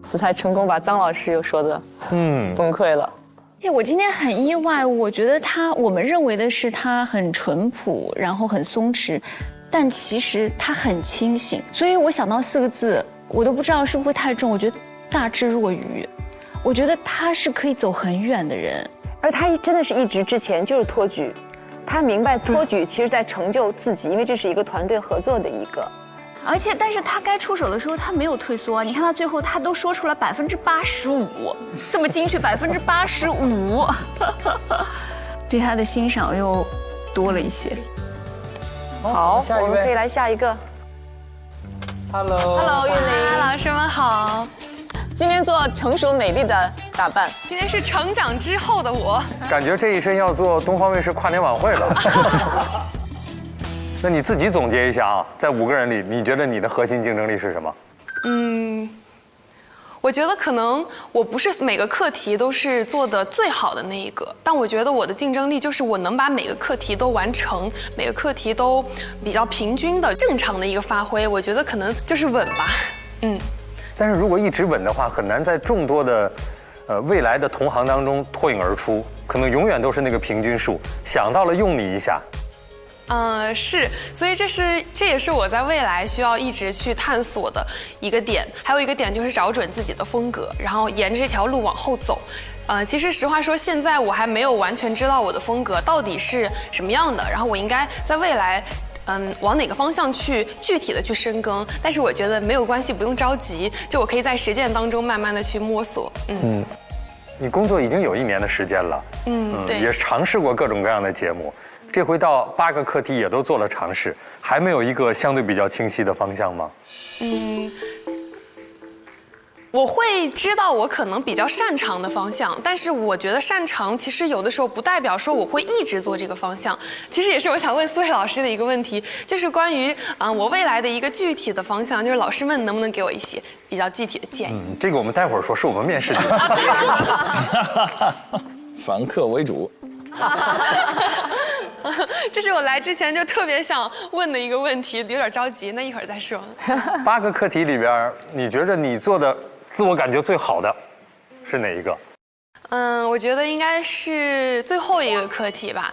姿态成功把张老师又说的崩溃了。而且我今天很意外，我觉得我们认为的是他很淳朴，然后很松弛，但其实他很清醒。所以我想到4个字，我都不知道是不是会太重。我觉得大智若愚，我觉得他是可以走很远的人。而他真的是一直之前就是托举，他明白托举其实在成就自己，因为这是一个团队合作的一个。但是他该出手的时候，他没有退缩啊！你看他最后，他都说出了85%，这么精确85%，对他的欣赏又多了一些。好，我们可以来下一个。Hello， 韵玲，老师们好。今天做成熟美丽的打扮，今天是成长之后的我，感觉这一身要做东方卫视跨年晚会了。那你自己总结一下啊，在5个人里，你觉得你的核心竞争力是什么？我觉得可能我不是每个课题都是做的最好的那一个，但我觉得我的竞争力就是我能把每个课题都完成，每个课题都比较平均的正常的一个发挥，我觉得可能就是稳吧。但是如果一直稳的话，很难在众多的未来的同行当中脱颖而出，可能永远都是那个平均数。想到了用你一下。是，所以这也是我在未来需要一直去探索的一个点。还有一个点就是找准自己的风格，然后沿着这条路往后走。其实实话说，现在我还没有完全知道我的风格到底是什么样的，然后我应该在未来。往哪个方向去具体的去深耕？但是我觉得没有关系，不用着急，就我可以在实践当中慢慢的去摸索。你工作已经有1年的时间了，对，也尝试过各种各样的节目，这回到8个课题也都做了尝试，还没有一个相对比较清晰的方向吗？我会知道我可能比较擅长的方向，但是我觉得擅长其实有的时候不代表说我会一直做这个方向。其实也是我想问苏慧老师的一个问题，就是关于我未来的一个具体的方向，就是老师们能不能给我一些比较具体的建议？这个我们待会儿说，是我们面试的。凡客为主。这是我来之前就特别想问的一个问题，有点着急，那一会儿再说。8个课题里边，你觉得你做的自我感觉最好的是哪一个？我觉得应该是最后一个课题吧。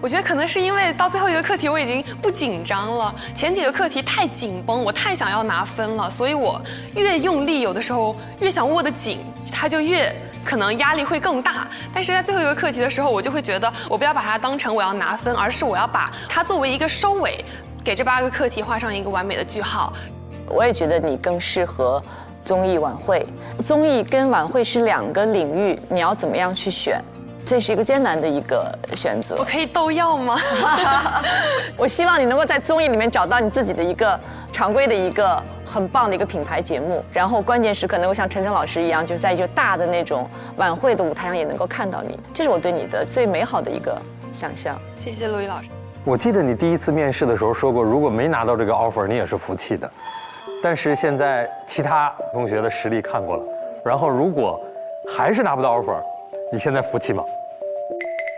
我觉得可能是因为到最后一个课题我已经不紧张了，前几个课题太紧绷，我太想要拿分了，所以我越用力，有的时候越想握得紧，它就越可能压力会更大。但是在最后一个课题的时候，我就会觉得我不要把它当成我要拿分，而是我要把它作为一个收尾，给这8个课题画上一个完美的句号。我也觉得你更适合综艺晚会，综艺跟晚会是2个领域，你要怎么样去选？这是一个艰难的一个选择。我可以斗药吗？我希望你能够在综艺里面找到你自己的一个常规的一个很棒的一个品牌节目，然后关键时刻能够像陈诚老师一样，就是在一个大的那种晚会的舞台上也能够看到你，这是我对你的最美好的一个想象。谢谢陆毅老师。我记得你第1次面试的时候说过，如果没拿到这个 offer， 你也是服气的。但是现在其他同学的实力看过了，然后如果还是拿不到 offer， 你现在服气吗？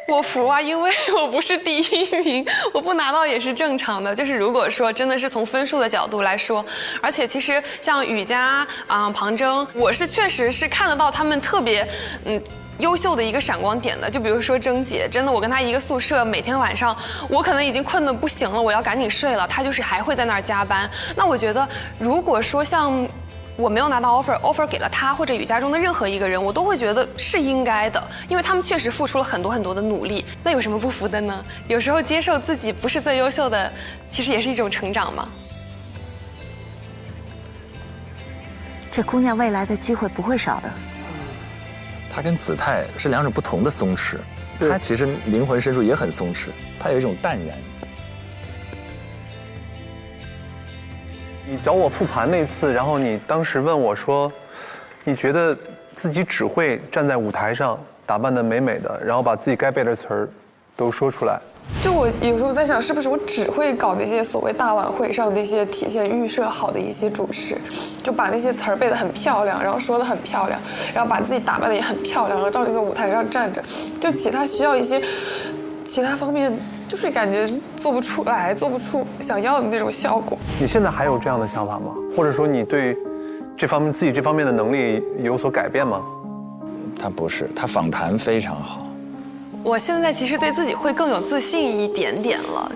我服啊，因为我不是第1名，我不拿到也是正常的。就是如果说真的是从分数的角度来说，而且其实像雨佳庞铮，我是确实是看得到他们特别优秀的一个闪光点的。就比如说铮姐，真的我跟她一个宿舍，每天晚上我可能已经困得不行了，我要赶紧睡了，她就是还会在那儿加班。那我觉得如果说像我没有拿到 offer 给了他或者雨佳中的任何一个人，我都会觉得是应该的，因为他们确实付出了很多很多的努力。那有什么不服的呢？有时候接受自己不是最优秀的，其实也是一种成长嘛。这姑娘未来的机会不会少的。她跟子泰是2种不同的松弛，她其实灵魂深处也很松弛，她有一种淡然。你找我复盘那次，然后你当时问我说，你觉得自己只会站在舞台上打扮得美美的，然后把自己该背的词儿都说出来。就我有时候在想，是不是我只会搞那些所谓大晚会上那些体现预设好的一些主持，就把那些词儿背得很漂亮，然后说得很漂亮，然后把自己打扮得也很漂亮，然后到那个舞台上站着，就其他需要一些其他方面，就是感觉做不出来，做不出想要的那种效果。你现在还有这样的想法吗？或者说你对自己这方面的能力有所改变吗？他不是，他访谈非常好。我现在其实对自己会更有自信一点点了。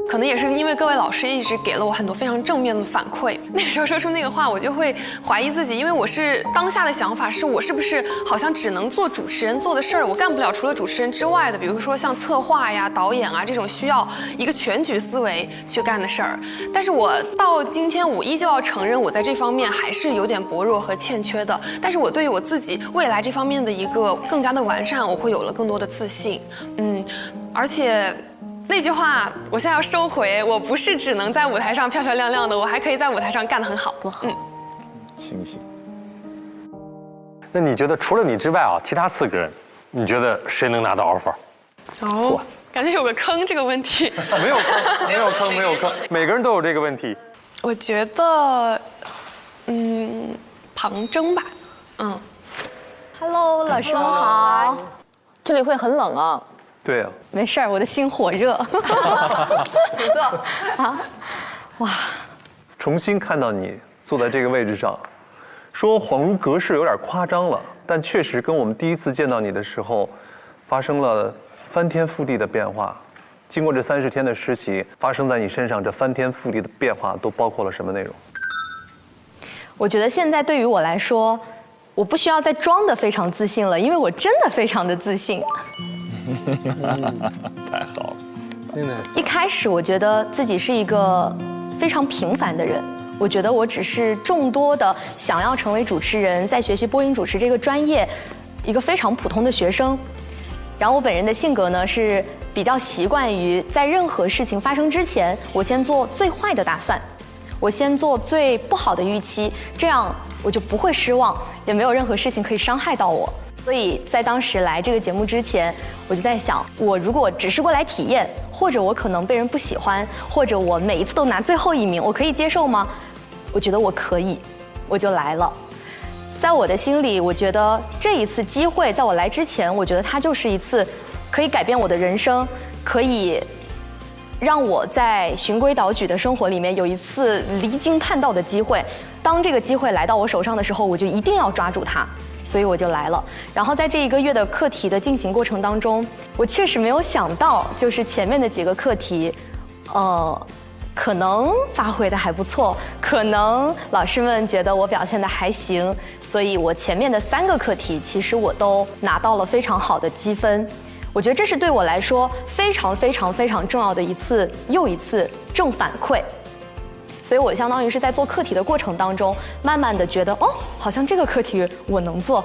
可能也是因为各位老师一直给了我很多非常正面的反馈，那个时候说出那个话，我就会怀疑自己，因为我是当下的想法是我是不是好像只能做主持人做的事儿，我干不了除了主持人之外的，比如说像策划呀、导演啊这种需要一个全局思维去干的事儿。但是我到今天，我依旧要承认我在这方面还是有点薄弱和欠缺的。但是我对于我自己未来这方面的一个更加的完善，我会有了更多的自信。而且。那句话，我现在要收回。我不是只能在舞台上漂漂亮亮的，我还可以在舞台上干得很好。多好，星星。那你觉得除了你之外啊，其他4个人，你觉得谁能拿到 offer？ 哦，感觉有个坑这个问题。没有坑，没有坑，没有坑，每个人都有这个问题。我觉得，庞征吧。Hello， 老师们好。这里会很冷啊。对啊，没事儿，我的心火热。请坐。啊，哇！重新看到你坐在这个位置上，说恍如隔世有点夸张了，但确实跟我们第一次见到你的时候，发生了翻天覆地的变化。经过这30天的实习，发生在你身上这翻天覆地的变化都包括了什么内容？我觉得现在对于我来说，我不需要再装得非常自信了，因为我真的非常的自信。太好了！一开始我觉得自己是一个非常平凡的人，我觉得我只是众多的想要成为主持人，在学习播音主持这个专业，一个非常普通的学生。然后我本人的性格呢是比较习惯于在任何事情发生之前，我先做最坏的打算，我先做最不好的预期，这样我就不会失望，也没有任何事情可以伤害到我。所以在当时来这个节目之前，我就在想，我如果只是过来体验，或者我可能被人不喜欢，或者我每一次都拿最后1名，我可以接受吗？我觉得我可以，我就来了。在我的心里，我觉得这一次机会，在我来之前，我觉得它就是一次可以改变我的人生，可以让我在循规蹈矩的生活里面有一次离经叛道的机会。当这个机会来到我手上的时候，我就一定要抓住它。所以我就来了。然后在这1个月的课题的进行过程当中，我确实没有想到，就是前面的几个课题，可能发挥的还不错，可能老师们觉得我表现的还行，所以我前面的3个课题，其实我都拿到了非常好的积分。我觉得这是对我来说非常非常非常重要的又一次正反馈。所以我相当于是在做课题的过程当中，慢慢的觉得，好像这个课题我能做，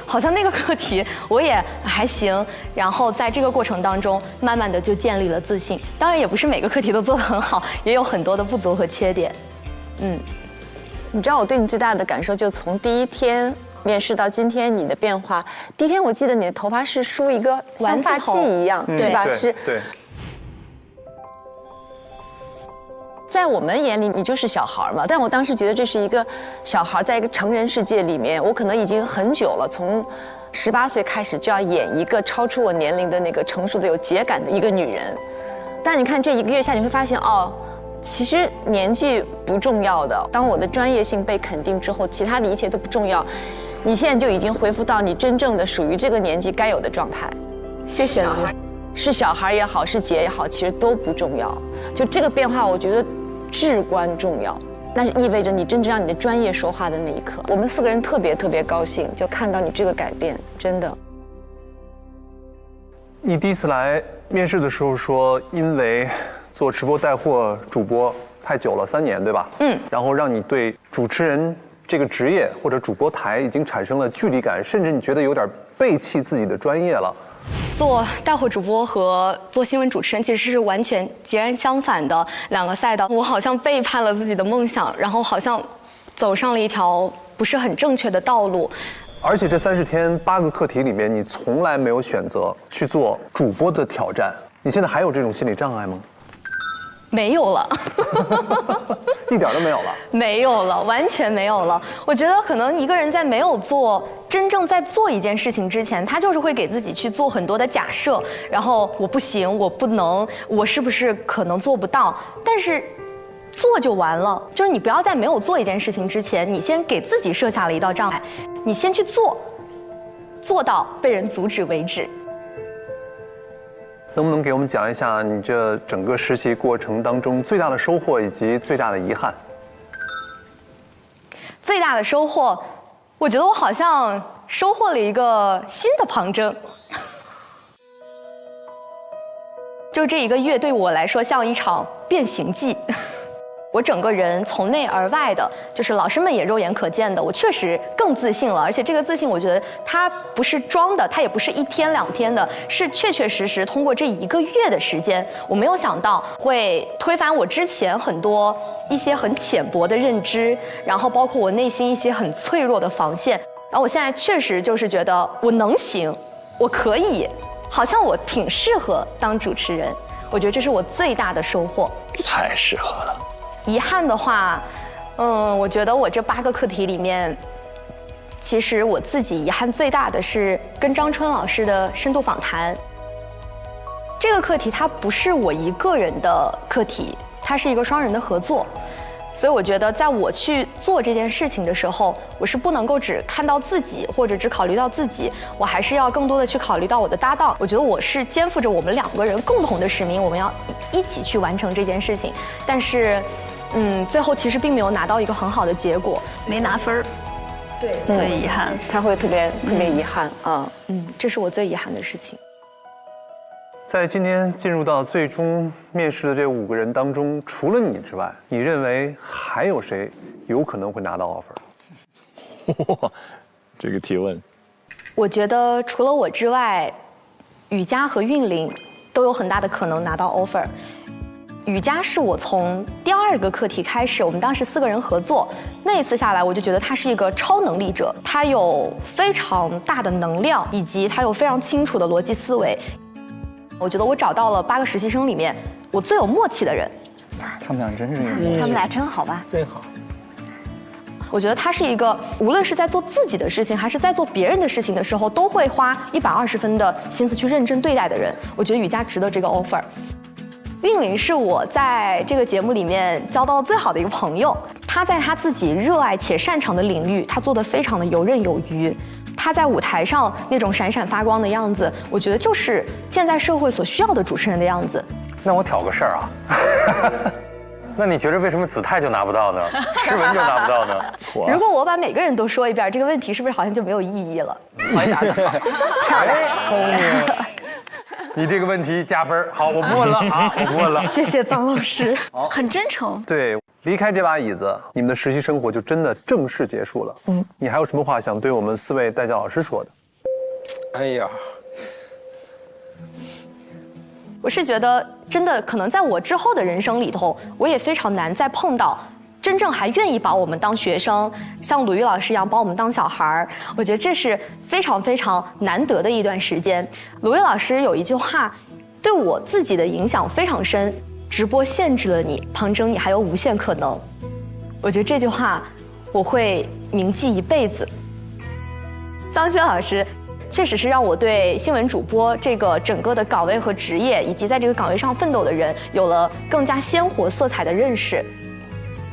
好像那个课题我也还行。然后在这个过程当中，慢慢的就建立了自信。当然也不是每个课题都做得很好，也有很多的不足和缺点。你知道我对你最大的感受，就从第1天面试到今天你的变化。第1天我记得你的头发是梳一个像发髻一样，是吧？是。对。在我们眼里，你就是小孩嘛。但我当时觉得这是一个小孩，在一个成人世界里面，我可能已经很久了，从18岁开始就要演一个超出我年龄的那个成熟的、有节感的一个女人。但你看这1个月下，你会发现，其实年纪不重要的。当我的专业性被肯定之后，其他的一切都不重要。你现在就已经恢复到你真正的属于这个年纪该有的状态。谢谢你。是小孩也好，是姐也好，其实都不重要。就这个变化，我觉得至关重要。那意味着你真正让你的专业说话的那一刻。我们4个人特别特别高兴，就看到你这个改变，真的。你第一次来面试的时候说，因为做直播带货主播太久了，3年，对吧？然后让你对主持人这个职业或者主播台已经产生了距离感，甚至你觉得有点背弃自己的专业了。做带货主播和做新闻主持人其实是完全截然相反的2个赛道。我好像背叛了自己的梦想，然后好像走上了一条不是很正确的道路。而且这30天8个课题里面，你从来没有选择去做主播的挑战。你现在还有这种心理障碍吗？没有了。一点都没有了。没有了，完全没有了。我觉得可能一个人在没有真正在做一件事情之前，他就是会给自己去做很多的假设，然后我不行，我不能，我是不是可能做不到？但是做就完了。就是你不要在没有做一件事情之前，你先给自己设下了一道障碍，你先去做，做到被人阻止为止。能不能给我们讲一下你这整个实习过程当中最大的收获以及最大的遗憾？最大的收获，我觉得我好像收获了一个新的旁征。就这1个月对我来说像一场变形记。我整个人从内而外的，就是老师们也肉眼可见的，我确实更自信了。而且这个自信，我觉得它不是装的，它也不是1天2天的，是确确实实通过这1个月的时间，我没有想到会推翻我之前很多一些很浅薄的认知，然后包括我内心一些很脆弱的防线。然后我现在确实就是觉得我能行，我可以，好像我挺适合当主持人。我觉得这是我最大的收获。太适合了。遗憾的话，我觉得我这8个课题里面，其实我自己遗憾最大的是跟张春老师的深度访谈。这个课题它不是我一个人的课题，它是一个双人的合作。所以我觉得，在我去做这件事情的时候，我是不能够只看到自己，或者只考虑到自己，我还是要更多的去考虑到我的搭档。我觉得我是肩负着我们2个人共同的使命，我们要一起去完成这件事情。但是，最后其实并没有拿到一个很好的结果，没拿分儿。对，所以遗憾，他会特别遗憾啊。这是我最遗憾的事情。在今天进入到最终面试的这5个人当中，除了你之外，你认为还有谁有可能会拿到 offer？ 哇，这个提问，我觉得除了我之外，雨佳和韵玲都有很大的可能拿到 offer。雨佳是我从第2个课题开始，我们当时4个人合作，那一次下来，我就觉得他是一个超能力者，他有非常大的能量，以及他有非常清楚的逻辑思维。我觉得我找到了8个实习生里面我最有默契的人。他们俩真是他们俩真好吧？真好。我觉得他是一个无论是在做自己的事情，还是在做别人的事情的时候，都会花120分的心思去认真对待的人。我觉得雨佳值得这个 offer。韵玲是我在这个节目里面交到最好的一个朋友，他在他自己热爱且擅长的领域，他做得非常的游刃有余。他在舞台上那种闪闪发光的样子，我觉得就是现在社会所需要的主持人的样子。那我挑个事儿啊，那你觉得为什么子泰就拿不到呢？诗文就拿不到呢？如果我把每个人都说一遍，这个问题是不是好像就没有意义了？回答的漂亮，聪明。你这个问题加分，好，我不问了啊，我不问了。谢谢臧老师，很真诚。对，离开这把椅子，你们的实习生活就真的正式结束了。你还有什么话想对我们4位代教老师说的？哎呀，我是觉得真的可能在我之后的人生里头，我也非常难再碰到真正还愿意把我们当学生，像鲁豫老师一样把我们当小孩儿。我觉得这是非常非常难得的一段时间。鲁豫老师有一句话，对我自己的影响非常深：直播限制了你，旁征你还有无限可能。我觉得这句话我会铭记一辈子。臧轩老师确实是让我对新闻主播这个整个的岗位和职业，以及在这个岗位上奋斗的人，有了更加鲜活色彩的认识。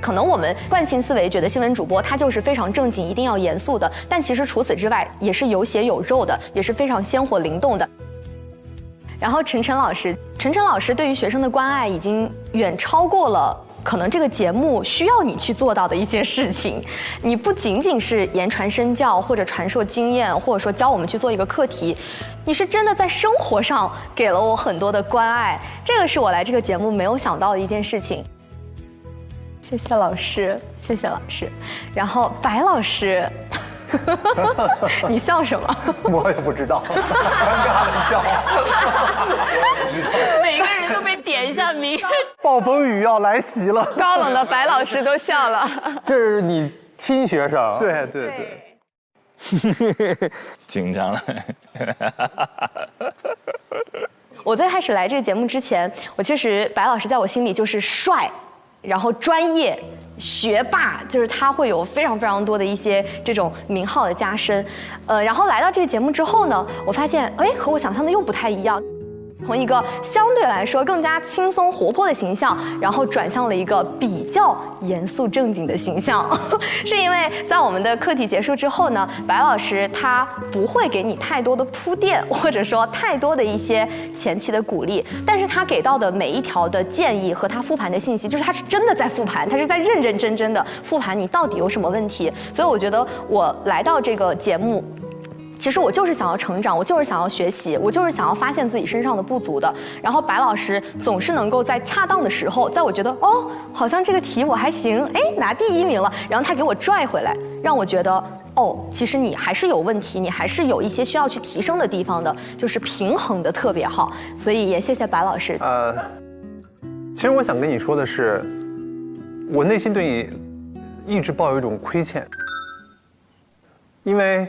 可能我们惯性思维觉得新闻主播他就是非常正经，一定要严肃的，但其实除此之外也是有血有肉的，也是非常鲜活灵动的。然后陈晨老师对于学生的关爱已经远超过了可能这个节目需要你去做到的一些事情。你不仅仅是言传身教，或者传授经验，或者说教我们去做一个课题，你是真的在生活上给了我很多的关爱，这个是我来这个节目没有想到的一件事情。谢谢老师，谢谢老师。然后白老师，你笑什么？我也不知道，尴尬的笑。每个人都被点一下名。暴风雨要来袭了，高冷的白老师都笑了。这是你亲学生。对对对。紧张了。我最开始来这个节目之前，我确实白老师在我心里就是帅，然后专业、学霸，就是他会有非常非常多的一些这种名号的加深。然后来到这个节目之后呢，我发现，哎，和我想象的又不太一样。从一个相对来说更加轻松活泼的形象，然后转向了一个比较严肃正经的形象，是因为在我们的课题结束之后呢，白老师他不会给你太多的铺垫，或者说太多的一些前期的鼓励，但是他给到的每一条的建议和他复盘的信息，就是他是真的在复盘，他是在认认真真的复盘你到底有什么问题。所以我觉得我来到这个节目，其实我就是想要成长，我就是想要学习，我就是想要发现自己身上的不足的。然后白老师总是能够在恰当的时候，在我觉得哦，好像这个题我还行，哎，拿第1名了，然后他给我拽回来，让我觉得哦，其实你还是有问题，你还是有一些需要去提升的地方的，就是平衡的特别好。所以也谢谢白老师。其实我想跟你说的是，我内心对你一直抱有一种亏欠，因为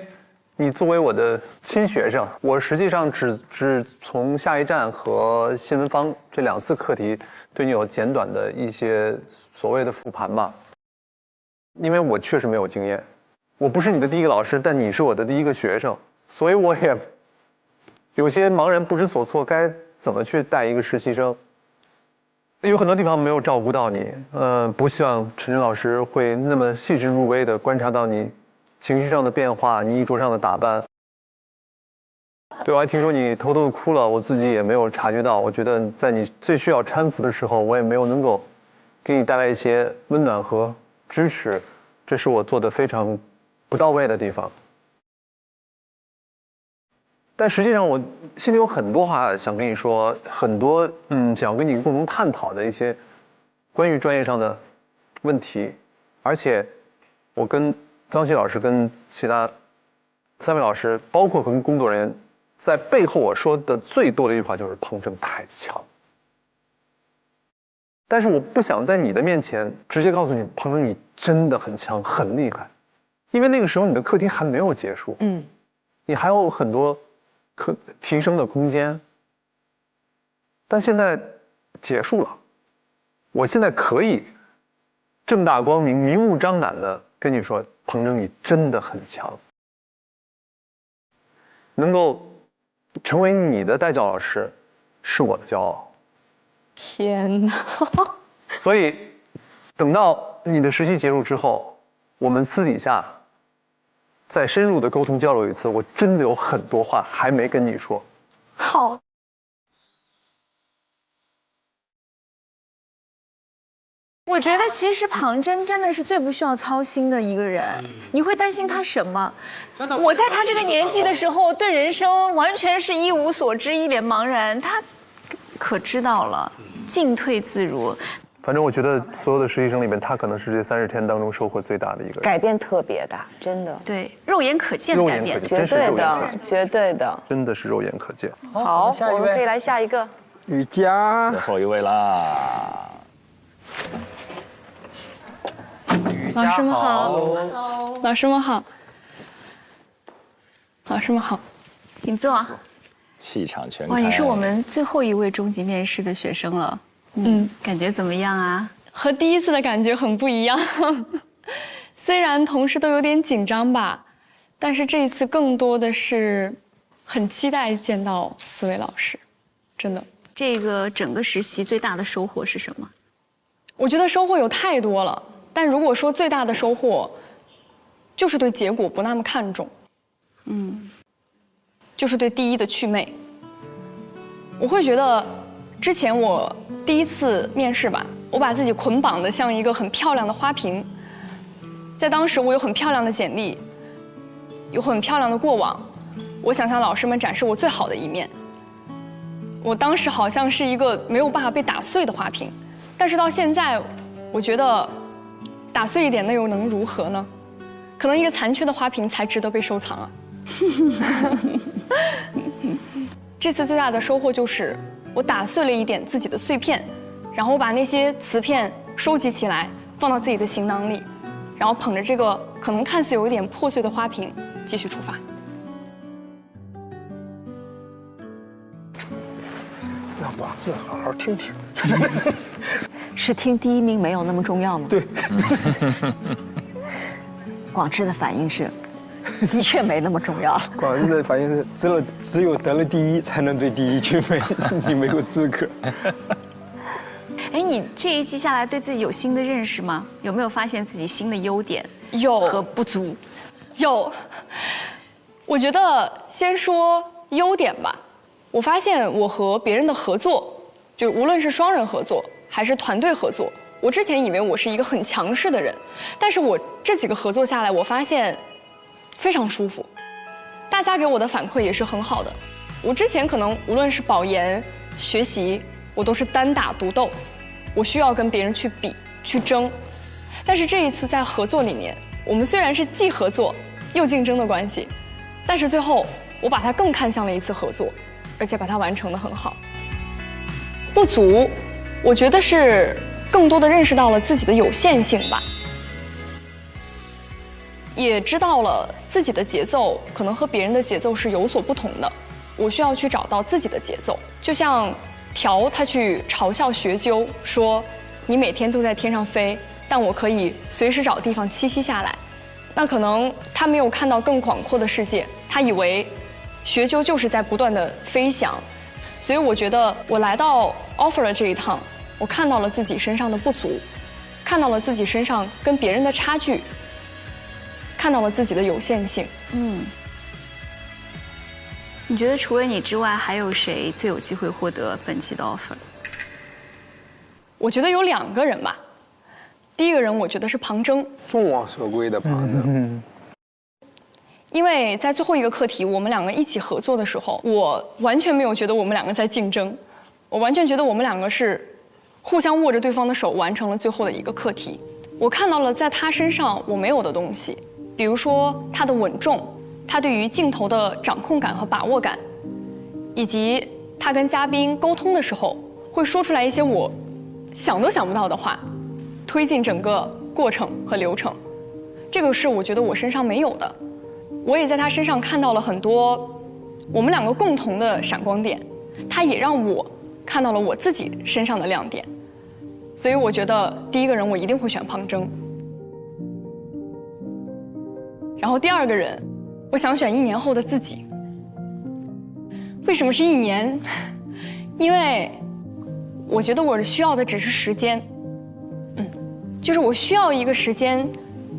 你作为我的亲学生，我实际上只从下一站和新闻方这2次课题对你有简短的一些所谓的复盘吧。因为我确实没有经验，我不是你的第1个老师，但你是我的第1个学生，所以我也有些茫然不知所措，该怎么去带一个实习生。有很多地方没有照顾到你，不希望陈真老师会那么细致入微的观察到你情绪上的变化，你衣着上的打扮。对，我还听说你偷偷的哭了，我自己也没有察觉到。我觉得在你最需要搀扶的时候，我也没有能够给你带来一些温暖和支持，这是我做的非常不到位的地方。但实际上我心里有很多话想跟你说，很多想要跟你共同探讨的一些关于专业上的问题，而且我跟张琪老师跟其他3位老师，包括跟工作人员，在背后我说的最多的一句话就是彭真太强。但是我不想在你的面前直接告诉你，彭真你真的很强很厉害，因为那个时候你的课题还没有结束，你还有很多提升的空间。但现在结束了，我现在可以正大光明、明目张胆的跟你说，彭真你真的很强，能够成为你的代教老师是我的骄傲。天哪！所以等到你的实习结束之后，我们私底下再深入的沟通交流一次，我真的有很多话还没跟你说。好。我觉得其实庞真真的是最不需要操心的一个人。你会担心他什么？我在他这个年纪的时候，对人生完全是一无所知，一脸茫然。他可知道了，进退自如。反正我觉得所有的实习生里面，他可能是这30天当中收获最大的一个人，改变特别大，真的。对，肉眼可见的改变，绝对的，绝对的，真的是肉眼可见。好，我们可以来下一个。雨佳，最后一位啦。老师们好，老师们好，老师们好，请坐。气场全开。哇，你是我们最后一位中级面试的学生了。感觉怎么样啊？和第一次的感觉很不一样。虽然同事都有点紧张吧，但是这一次更多的是很期待见到4位老师，真的。这个整个实习最大的收获是什么？我觉得收获有太多了，但如果说最大的收获，就是对结果不那么看重。就是对第一的祛魅。我会觉得，之前我第一次面试吧，我把自己捆绑得像一个很漂亮的花瓶。在当时，我有很漂亮的简历，有很漂亮的过往，我想向老师们展示我最好的一面。我当时好像是一个没有办法被打碎的花瓶，但是到现在，我觉得打碎一点，那又能如何呢？可能一个残缺的花瓶才值得被收藏啊。这次最大的收获就是我打碎了一点自己的碎片，然后我把那些瓷片收集起来，放到自己的行囊里，然后捧着这个可能看似有一点破碎的花瓶继续出发。让广志好好听听。是听第一名没有那么重要吗？对。广志的反应是，的确没那么重要了。广州的发现是，只有得了第1才能对第1去美，你没有资格。哎，你这一季下来对自己有新的认识吗？有没有发现自己新的优点有和不足？有，我觉得先说优点吧。我发现我和别人的合作，就无论是双人合作还是团队合作，我之前以为我是一个很强势的人，但是我这几个合作下来，我发现非常舒服，大家给我的反馈也是很好的。我之前可能无论是保研、学习，我都是单打独斗，我需要跟别人去比、去争。但是这一次在合作里面，我们虽然是既合作又竞争的关系，但是最后我把它更看向了一次合作，而且把它完成得很好。不足，我觉得是更多的认识到了自己的有限性吧，也知道了自己的节奏可能和别人的节奏是有所不同的，我需要去找到自己的节奏。就像条他去嘲笑学究说，你每天都在天上飞，但我可以随时找地方栖息下来。那可能他没有看到更广阔的世界，他以为学究就是在不断的飞翔。所以我觉得我来到 offer 的这一趟，我看到了自己身上的不足，看到了自己身上跟别人的差距，看到了自己的有限性。你觉得除了你之外，还有谁最有机会获得本期的 offer？ 我觉得有2个人吧。第一个人，我觉得是庞征，众望所归的庞征。因为在最后一个课题，我们2个一起合作的时候，我完全没有觉得我们2个在竞争，我完全觉得我们2个是互相握着对方的手，完成了最后的一个课题。我看到了在他身上我没有的东西，比如说他的稳重，他对于镜头的掌控感和把握感，以及他跟嘉宾沟通的时候会说出来一些我想都想不到的话，推进整个过程和流程。这个是我觉得我身上没有的。我也在他身上看到了很多我们2个共同的闪光点，他也让我看到了我自己身上的亮点。所以我觉得第一个人我一定会选庞征。然后第2个人，我想选1年后的自己。为什么是1年？因为我觉得我需要的只是时间，就是我需要一个时间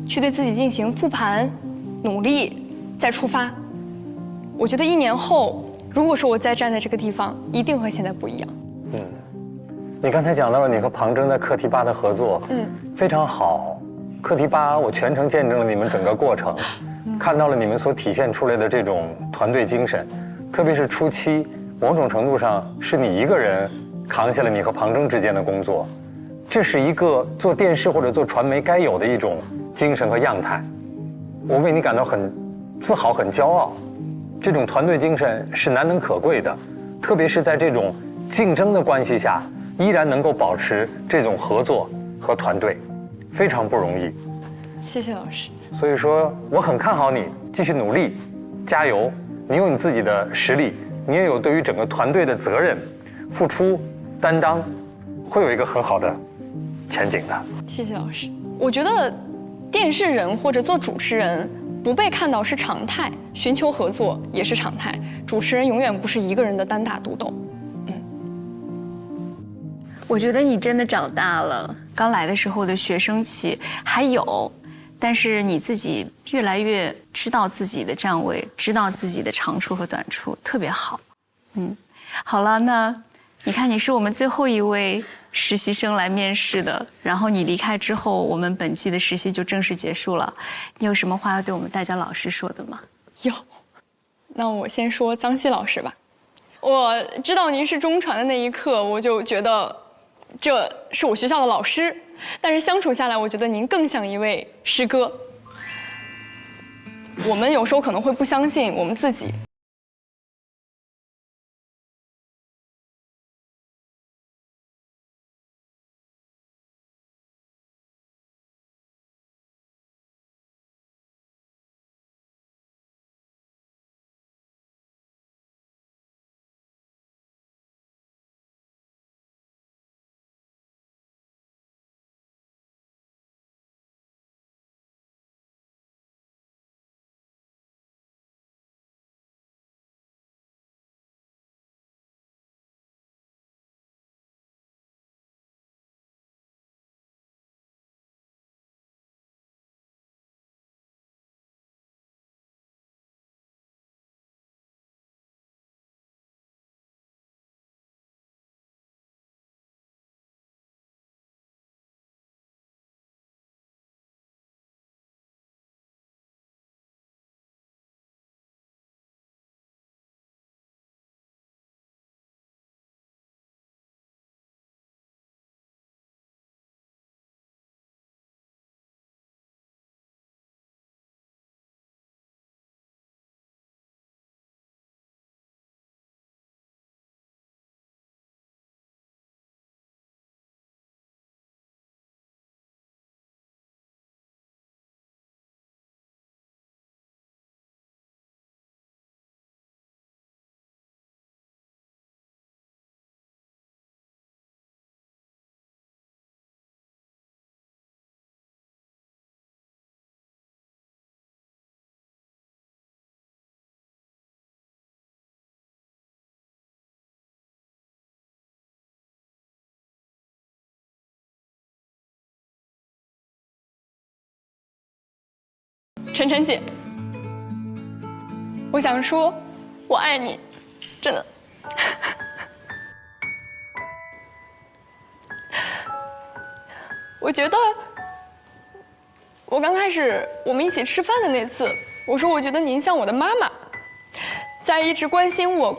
去对自己进行复盘、努力，再出发。我觉得1年后，如果说我再站在这个地方，一定和现在不一样。你刚才讲到了你和庞征在课题8的合作，非常好。课题8我全程见证了你们整个过程，看到了你们所体现出来的这种团队精神，特别是初期，某种程度上是你一个人扛下了你和庞征之间的工作，这是一个做电视或者做传媒该有的一种精神和样态。我为你感到很自豪、很骄傲。这种团队精神是难能可贵的，特别是在这种竞争的关系下，依然能够保持这种合作和团队，非常不容易。谢谢老师。所以说，我很看好你，继续努力，加油！你有你自己的实力，你也有对于整个团队的责任、付出、担当，会有一个很好的前景的。谢谢老师。我觉得电视人或者做主持人不被看到是常态，寻求合作也是常态。主持人永远不是一个人的单打独斗。我觉得你真的长大了，刚来的时候的学生气还有，但是你自己越来越知道自己的站位，知道自己的长处和短处，特别好。好了，那你看你是我们最后一位实习生来面试的，然后你离开之后，我们本季的实习就正式结束了。你有什么话要对我们大家老师说的吗？有，那我先说张希老师吧。我知道您是中传的那一刻，我就觉得这是我学校的老师，但是相处下来，我觉得您更像一位师哥。我们有时候可能会不相信我们自己，晨晨姐，我想说，我爱你，真的。我觉得，我刚开始我们一起吃饭的那次，我说我觉得您像我的妈妈，在一直关心我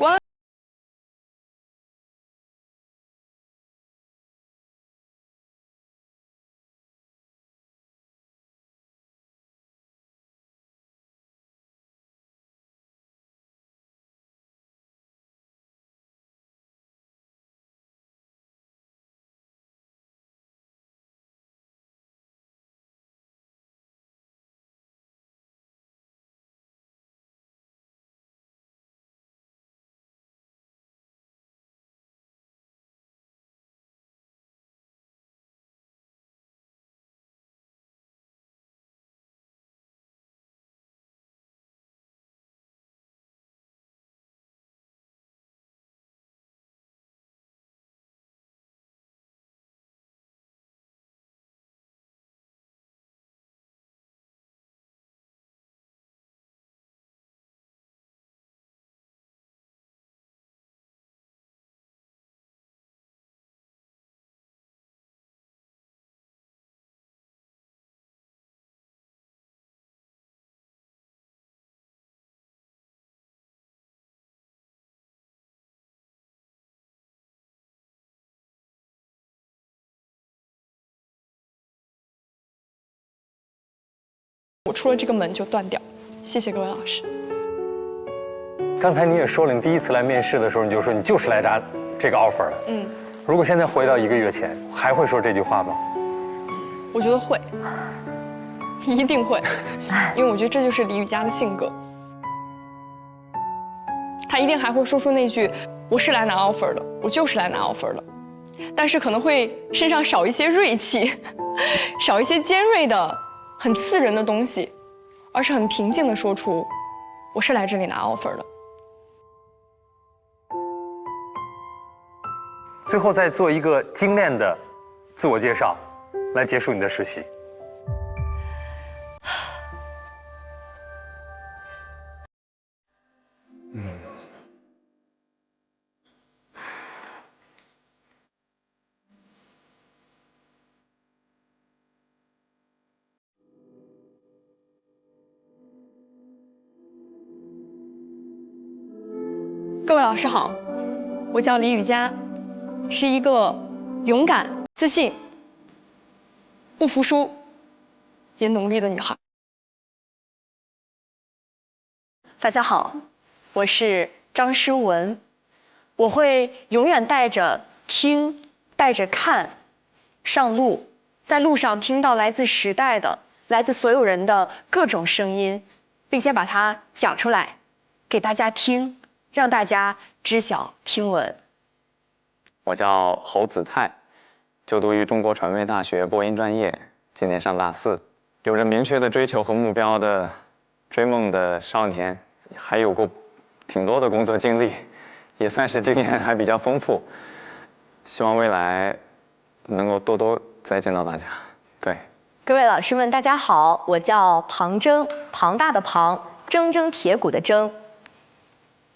我出了这个门就断掉。谢谢各位老师。刚才你也说了，你第一次来面试的时候，你就说你就是来拿这个 offer 的。如果现在回到1个月前，还会说这句话吗？我觉得会，一定会，因为我觉得这就是李雨佳的性格。他一定还会说出那句“我是来拿 offer 的，我就是来拿 offer 的”，但是可能会身上少一些锐气，少一些尖锐的、很刺人的东西，而是很平静地说出“我是来这里拿 offer 的”。最后再做一个精炼的自我介绍，来结束你的实习。各位老师好，我叫李雨佳，是一个勇敢、自信、不服输也努力的女孩。大家好，我是张诗文，我会永远带着听，带着看，上路，在路上听到来自时代的、来自所有人的各种声音，并且把它讲出来，给大家听，让大家知晓听闻。我叫侯子泰，就读于中国传媒大学播音专业，今年上大4，有着明确的追求和目标的追梦的少年，还有过挺多的工作经历，也算是经验还比较丰富。希望未来能够多多再见到大家。对，各位老师们，大家好，我叫庞铮，庞大的庞，铮铮铁骨的铮。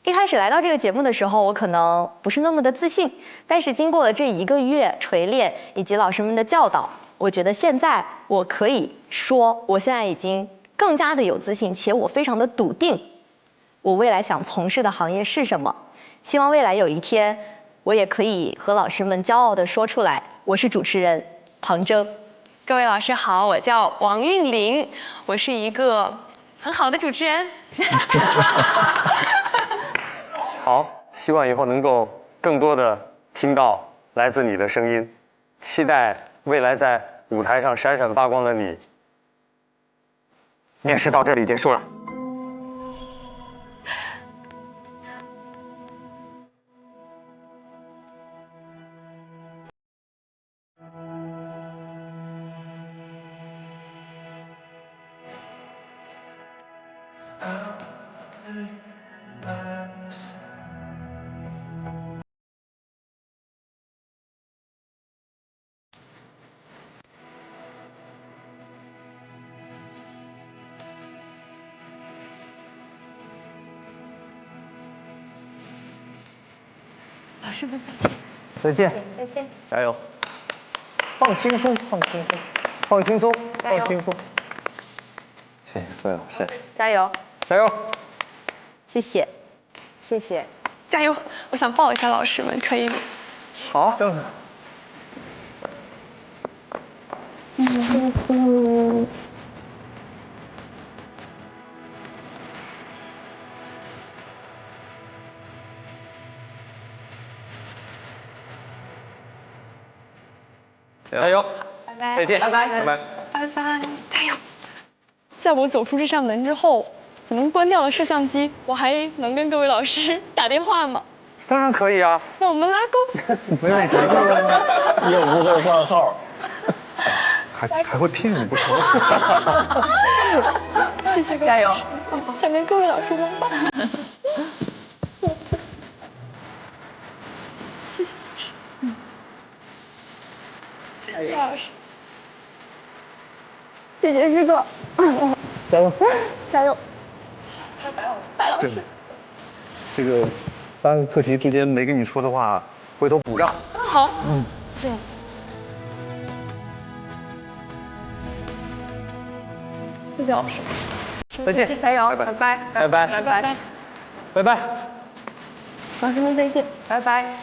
一开始来到这个节目的时候，我可能不是那么的自信，但是经过了这1个月锤炼以及老师们的教导，我觉得现在我可以说，我现在已经更加的有自信，且我非常的笃定，我未来想从事的行业是什么。希望未来有一天，我也可以和老师们骄傲的说出来，我是主持人庞铮。各位老师好，我叫王韵玲，我是一个很好的主持人。好，希望以后能够更多的听到来自你的声音，期待未来在舞台上闪闪发光的你。面试到这里结束了。老师们再见。再见，再见。加油！放轻松，放轻松，放轻松，加油放轻松。谢谢所有老师。加油，加油！谢谢。谢谢。加油！我想抱一下老师们，可以吗？好。加油！拜拜。再见，拜拜，拜拜。拜拜，加油！在我走出这扇门之后，可能关掉了摄像机，我还能跟各位老师打电话吗？当然可以啊。那我们拉钩。没问题。又不会换号，还会骗你不成？谢谢各位，加油！想跟各位老师拥抱。谢谢老师。谢谢老师。谢谢师哥。加油！加油！白老师。这个3个课题之间没跟你说的话，回头补上。好。谢谢。谢谢老师。再见，加油，拜拜，拜拜，拜拜，拜拜，拜拜。老师们再见。拜拜。